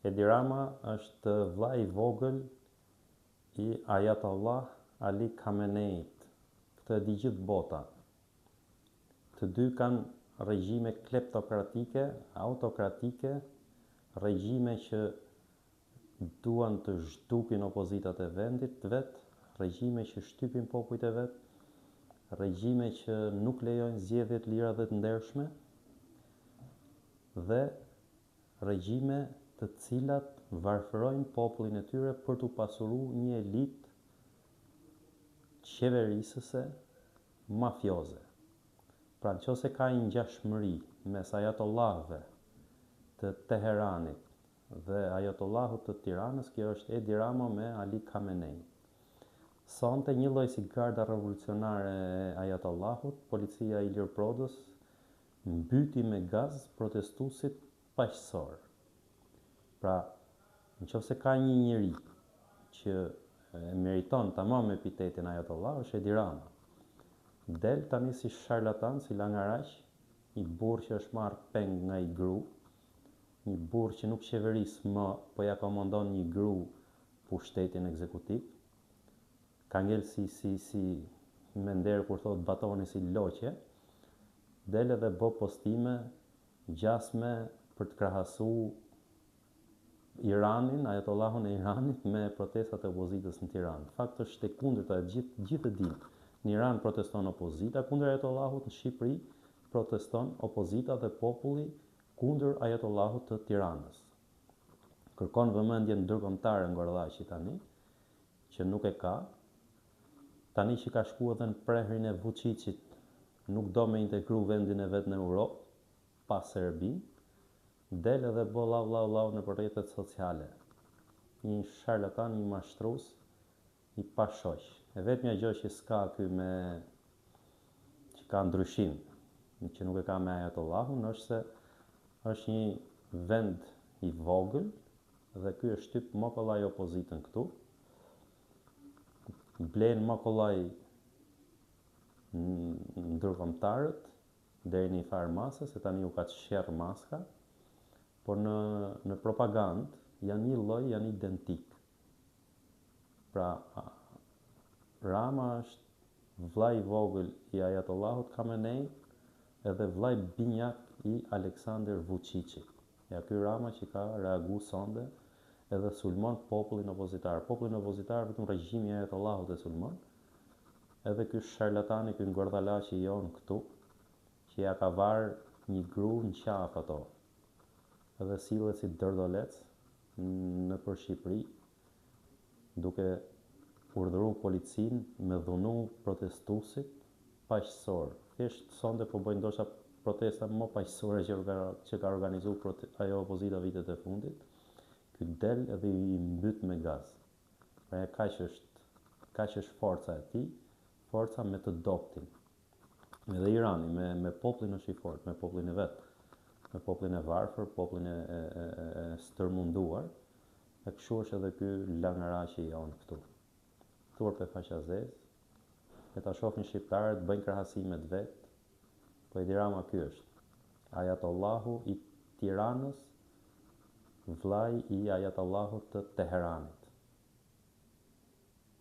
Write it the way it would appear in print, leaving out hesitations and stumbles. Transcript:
Edi Rama është vlla I vogël I Ayatollah Ali Khameneit. Këtë e di gjithë bota. Të dy kanë regjime kleptokratike, autokratike, regjime që duan të zhdupin opozitat e vendit vet, regjime që shtypin popujt e vet, regjime që nuk lejojnë zgjedhje të lira dhe të ndershme, dhe regjime të cilat varfërojnë popullin e tyre për t'u pasuruar një elitë qeverisëse mafioze. Pra nëse ka një ngjashmëri mes ajatollahëve të Teheranit dhe ajatollahut të Tiranës, kjo është Edi Rama me Ali Khamenei. Sonte një lloj si garda revolucionare e ajatollahut, policia e Ilir Prodës mbyti me gaz protestuesit paqësor. Pra, nëse ka një njeri që e meriton tamam epitetin ajatollah, është Edi Rama. Del tani si sharlatan, si langaraq, një burr që është marrë peng nga I gru, një burr që nuk qeveris më, po ja komandon një gru pushtetin ekzekutiv. Ka ngel si me nder kur thot batoni si loqe, del edhe bë postime gjasme për të krahasuar Iranin, ajatollahun e Iranit me protestat e opozitës në Tiranë. Fakt është e kundërta, gjithë e dinë. Në Iran proteston opozita kundër ajatollahut, në Shqipëri proteston opozita dhe populli kundër ajatollahut të Tiranës. Kërkon vëmendjen ndërkombëtare Ngordhaçi tani, që nuk e ka. Tani që ka shkuar edhe në prehrin e Vučićit, nuk do me integru vendin e vet në Europë, pa Serbinë, del edhe bë lau në rrjetet sociale. Një sharlatan, një mashtrues, I pashoq. E vetmja gjë që s'ka ky që ka ndryshim, që nuk e ka me ajatollahun, është se është një vend I vogël dhe ky e shtyp mokollaj opozitën këtu. Blen mokollaj ndërkombëtarët deri në një farë mase, se tani u ka të sherr maska, por në propagandë janë një lloj, janë identik. Pra, Rama është vllai I vogël I ajatollahut Khamenei edhe vllai binjak I Aleksandr Vučićit. Ja ky Rama që ka reaguar sonde edhe sulmon popullin opozitar. Popullin opozitar vetëm regjimi I ajatollahut e sulmon. Edhe ky sharlatani, ky ngordhalaçi jon këtu, që ja ka varë një gru në qafë ato, edhe sillet si dërdolec nëpër Shqipëri, duke urdhëruar policin me dhunu protestuesit paqësor. Thjesht sonde po bëjnë ndoshta protesta më paqësore që ka organizuar ajo opozita vitet e fundit. Ky del edhe I mbyt me gaz. Pra kaq është forca e tij, forca me të doptin. Edhe Irani me popullin është I fortë, me popullin e vet, me popullin e varfër, popullin e stërmunduar, e kështu është edhe ky langaraqi jon këtu. Turp e faqazez, e ta shohin shqiptarët, bëjnë krahasimet vet, po Edi Rama ky është. Ajatollahu I Tiranës, vllai I ajatollahut të Teheranit.